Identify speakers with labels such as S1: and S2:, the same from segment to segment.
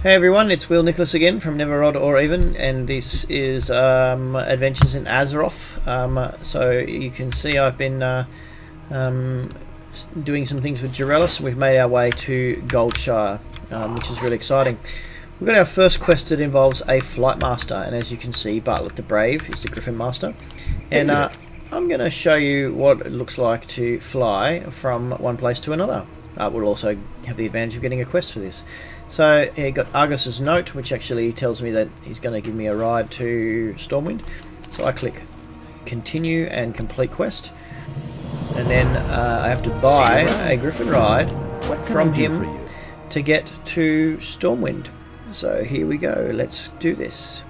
S1: Hey everyone, it's Will Nicholas again from Never Rod or Even, and this is Adventures in Azeroth. So you can see I've been doing some things with Jarellis, and we've made our way to Goldshire, which is really exciting. We've got our first quest that involves a flight master, and as you can see, Bartlett the Brave is the Griffin Master. And I'm going to show you what it looks like to fly from one place to another. We'll also have the advantage of getting a quest for this. So he got Argus's note, which actually tells me that he's going to give me a ride to Stormwind. So I click continue and complete quest, and then I have to buy a Griffin ride from him to get to Stormwind. So here we go, let's do this.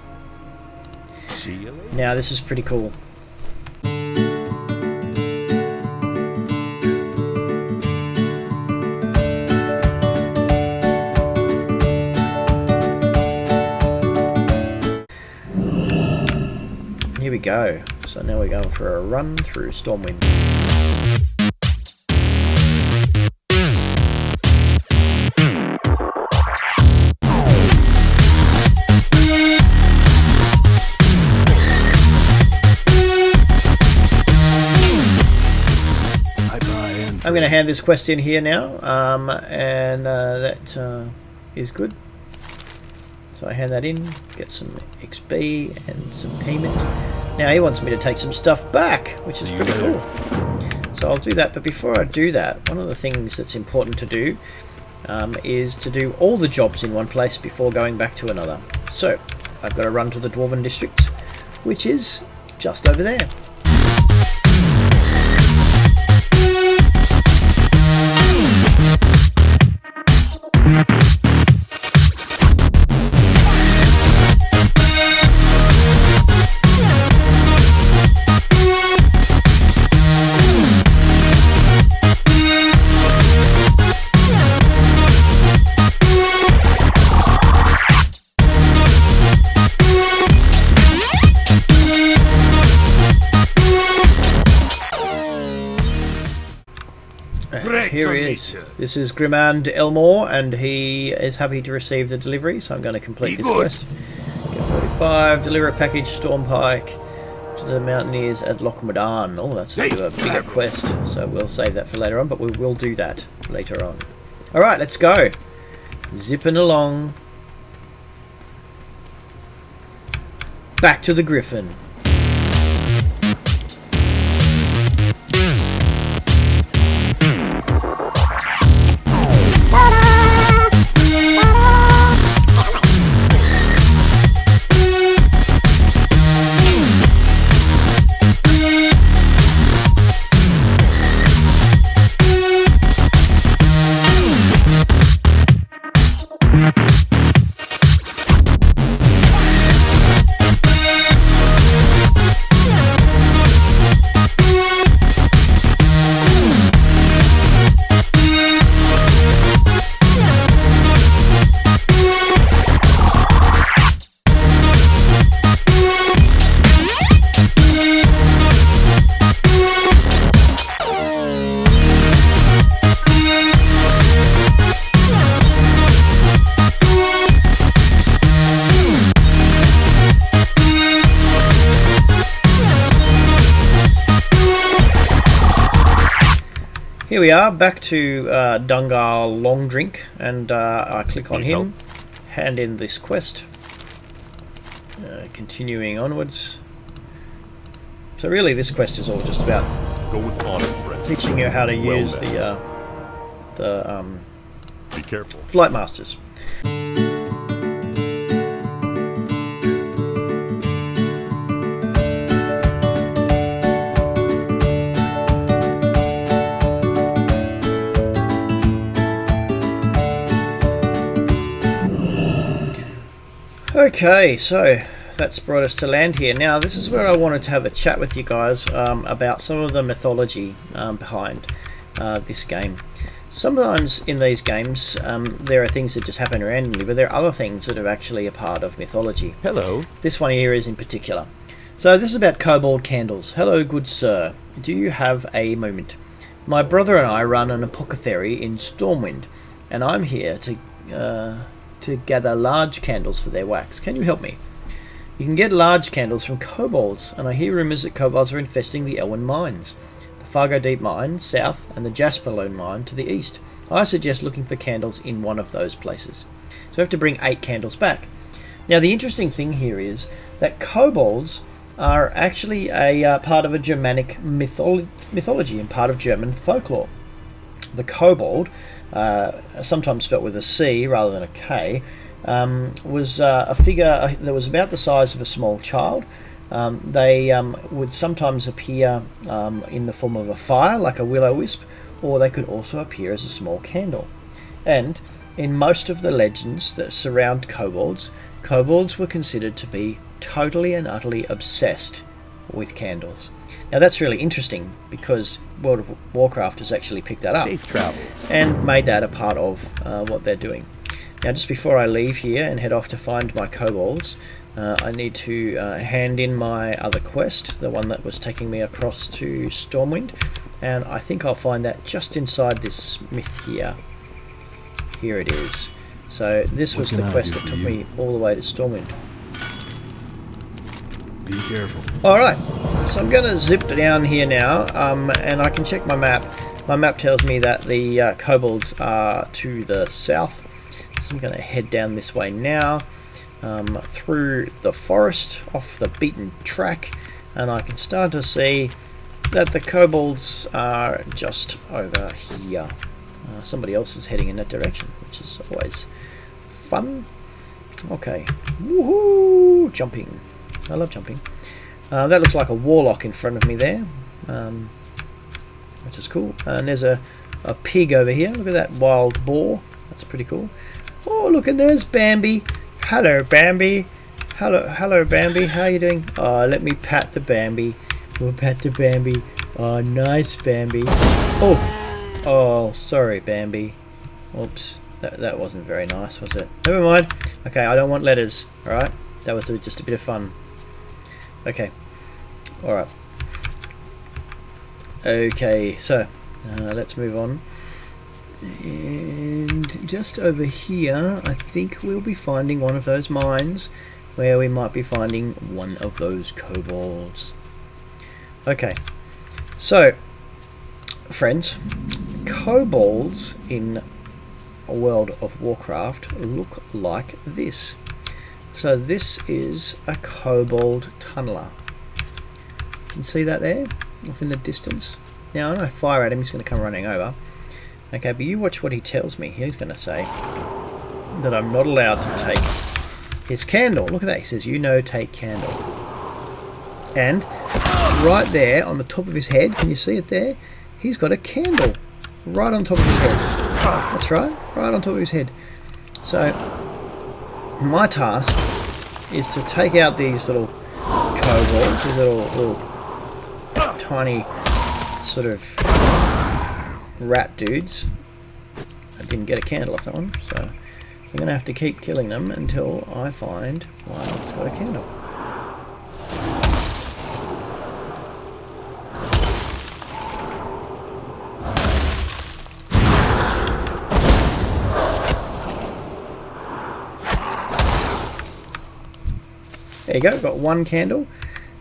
S2: See you later.
S1: Now this is pretty cool. Here we go. So now we're going for a run through Stormwind. I'm going to hand this quest in here now, and that is good. So I hand that in, get some XP and some payment. Now he wants me to take some stuff back, which is pretty cool. So I'll do that, but before I do that, one of the things that's important to do is to do all the jobs in one place before going back to another. So I've got to run to the Dwarven District, which is just over there. Here he is. This is Grimand Elmore, and he is happy to receive the delivery, so I'm going to complete this quest. Get 45, deliver a package Stormpike to the mountaineers at Lochmadan. Oh, that's a bit of a bigger quest, so we'll save that for later on, but we will do that later on. Alright, let's go. Zipping along. Back to the Griffin. Here we are, back to Dungar Longdrink, and I click on him, hand in this quest, continuing onwards. So really this quest is all just about teaching you how to use the
S2: be careful.
S1: Flight Masters. Okay, so that's brought us to land here. Now this is where I wanted to have a chat with you guys about some of the mythology behind this game. Sometimes in these games there are things that just happen randomly, but there are other things that are actually a part of mythology.
S2: Hello.
S1: This one here is in particular. So this is about kobold candles. Hello, good sir. Do you have a moment? My brother and I run an apothecary in Stormwind, and I'm here to to gather large candles for their wax. Can you help me? You can get large candles from kobolds, and I hear rumours that kobolds are infesting the Elwyn mines, the Fargo Deep mine south and the Jasperlone mine to the east. I suggest looking for candles in one of those places. So we have to bring 8 candles back. Now the interesting thing here is that kobolds are actually a part of a Germanic mythology and part of German folklore. The kobold, sometimes spelt with a C rather than a K, was a figure that was about the size of a small child. They would sometimes appear in the form of a fire, like a will-o-wisp, or they could also appear as a small candle. And in most of the legends that surround kobolds, kobolds were considered to be totally and utterly obsessed with candles. Now that's really interesting because World of Warcraft has actually picked that up.
S2: Safe travel.
S1: And made that a part of what they're doing. Now just before I leave here and head off to find my kobolds, I need to hand in my other quest, the one that was taking me across to Stormwind, and I think I'll find that just inside this smith here. Here it is. So this was the quest that took me all the way to Stormwind.
S2: Be careful.
S1: Alright, so I'm going to zip down here now, and I can check my map. My map tells me that the kobolds are to the south, so I'm going to head down this way now, through the forest, off the beaten track, and I can start to see that the kobolds are just over here. Somebody else is heading in that direction, which is always fun. Okay, woohoo! Jumping. I love jumping. That looks like a warlock in front of me there, which is cool. And there's a pig over here. Look at that wild boar. That's pretty cool. Oh, look, and there's Bambi. Hello, Bambi. Hello, Bambi. How you doing? Oh, let me pat the Bambi. We'll pat the Bambi. Oh, nice, Bambi. Oh, sorry, Bambi. Oops. That wasn't very nice, was it? Never mind. Okay, I don't want letters. Alright? That was just a bit of fun. Okay. Alright. Okay, so let's move on. And just over here, I think we'll be finding one of those mines where we might be finding one of those kobolds. Okay. So, friends, kobolds in World of Warcraft look like this. So this is a kobold tunneler. You can see that there off in the distance. Now when I fire at him, he's going to come running over. Okay, but you watch what he tells me. He's going to say that I'm not allowed to take his candle. Look at that. He says, you know, take candle. And right there on the top of his head, can you see it there? He's got a candle right on top of his head. That's right, right on top of his head. So my task is to take out these little kobolds, these little tiny sort of rat dudes. I didn't get a candle off that one, so I'm going to have to keep killing them until I find one that's got a candle. There you go, got one candle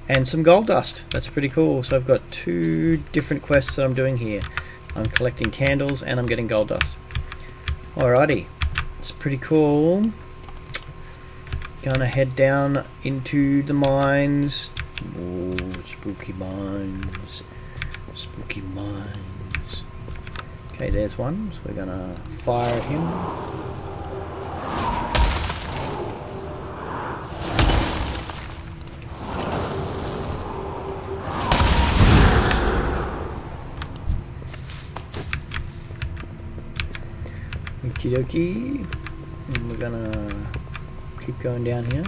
S1: and some gold dust. That's pretty cool. So I've got 2 different quests that I'm doing here. I'm collecting candles and I'm getting gold dust. Alrighty, it's pretty cool. Gonna head down into the mines. Oh, spooky mines. Spooky mines. Okay, there's one. So we're gonna fire at him. Okie dokie, and we're gonna keep going down here.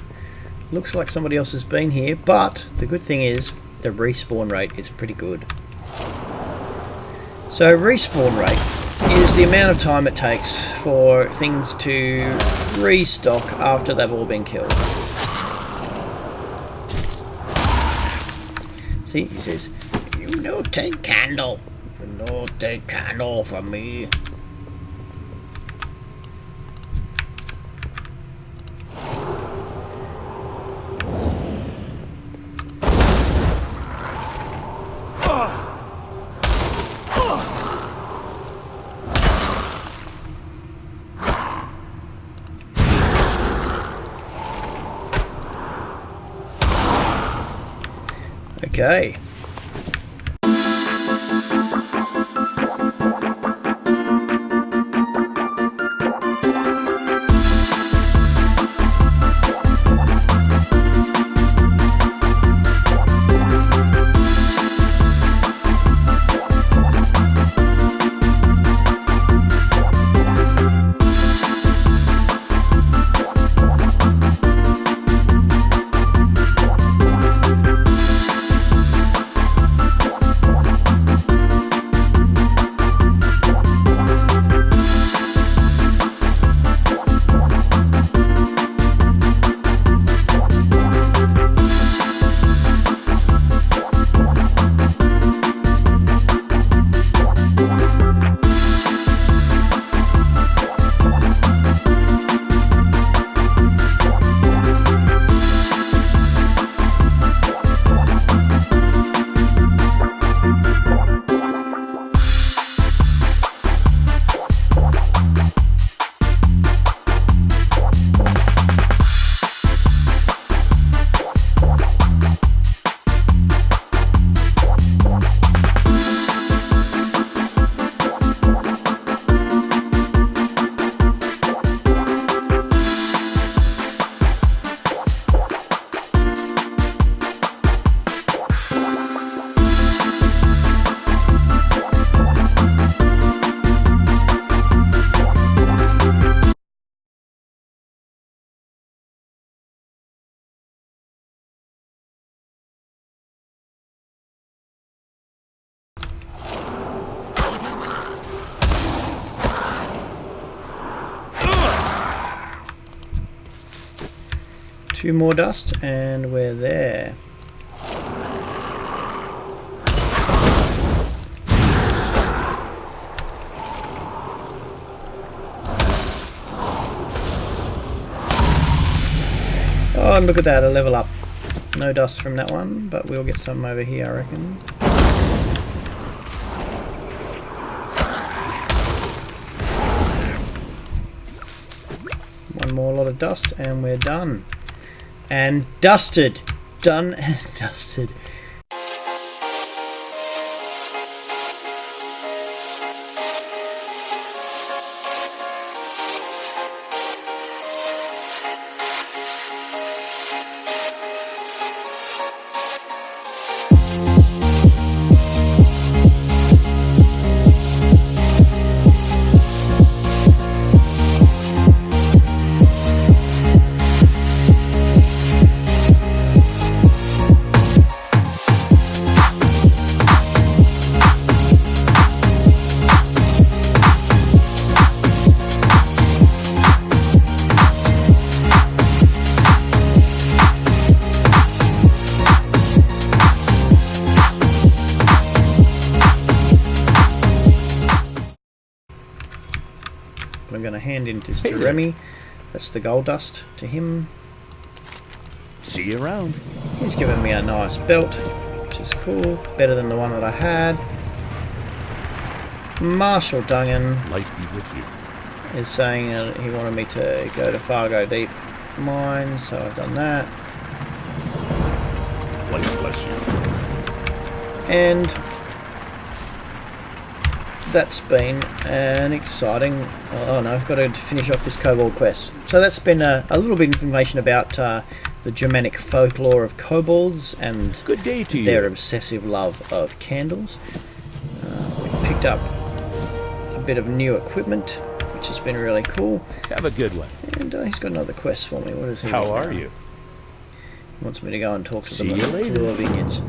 S1: Looks like somebody else has been here, but the good thing is the respawn rate is pretty good. So respawn rate is the amount of time it takes for things to restock after they've all been killed. See, he says, you no take candle, you no take candle from me. Okay. Two more dust and we're there. Oh, and look at that, a level up. No dust from that one, but we'll get some over here, I reckon. One more lot of dust and we're done. And dusted. Done and dusted. I'm going to hand in this to Remy. That's the gold dust to him.
S2: See you around.
S1: He's given me a nice belt, which is cool. Better than the one that I had. Marshall Dungan
S2: Light be with you.
S1: is saying that he wanted me to go to Fargo Deep Mine, so I've done that.
S2: Light bless you.
S1: And that's been an exciting... Oh no, I've got to finish off this Kobold quest. So that's been a little bit of information about the Germanic folklore of kobolds and
S2: Good day to
S1: their
S2: you.
S1: obsessive love of candles. We picked up a bit of new equipment, which has been really cool.
S2: Have a good one.
S1: And he's got another quest for me. What is he?
S2: How
S1: want
S2: are
S1: now?
S2: you?
S1: He wants me to go and talk to
S2: See
S1: them
S2: you
S1: at
S2: later.
S1: the Vineyards.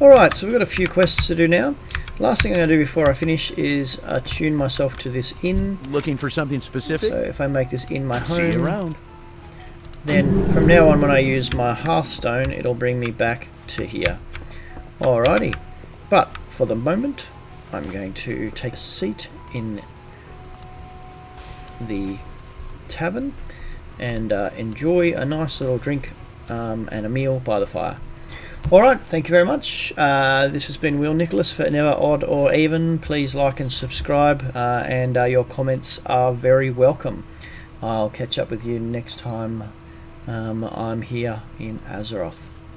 S1: Alright, so we've got a few quests to do now. Last thing I'm going to do before I finish is attune myself to this inn.
S2: Looking for something specific?
S1: So if I make this inn my home,
S2: See you around.
S1: then from now on when I use my Hearthstone, it'll bring me back to here. Alrighty, but for the moment, I'm going to take a seat in the tavern and enjoy a nice little drink and a meal by the fire. Alright, thank you very much. This has been Will Nicholas for Never Odd or Even. Please like and subscribe, and your comments are very welcome. I'll catch up with you next time I'm here in Azeroth.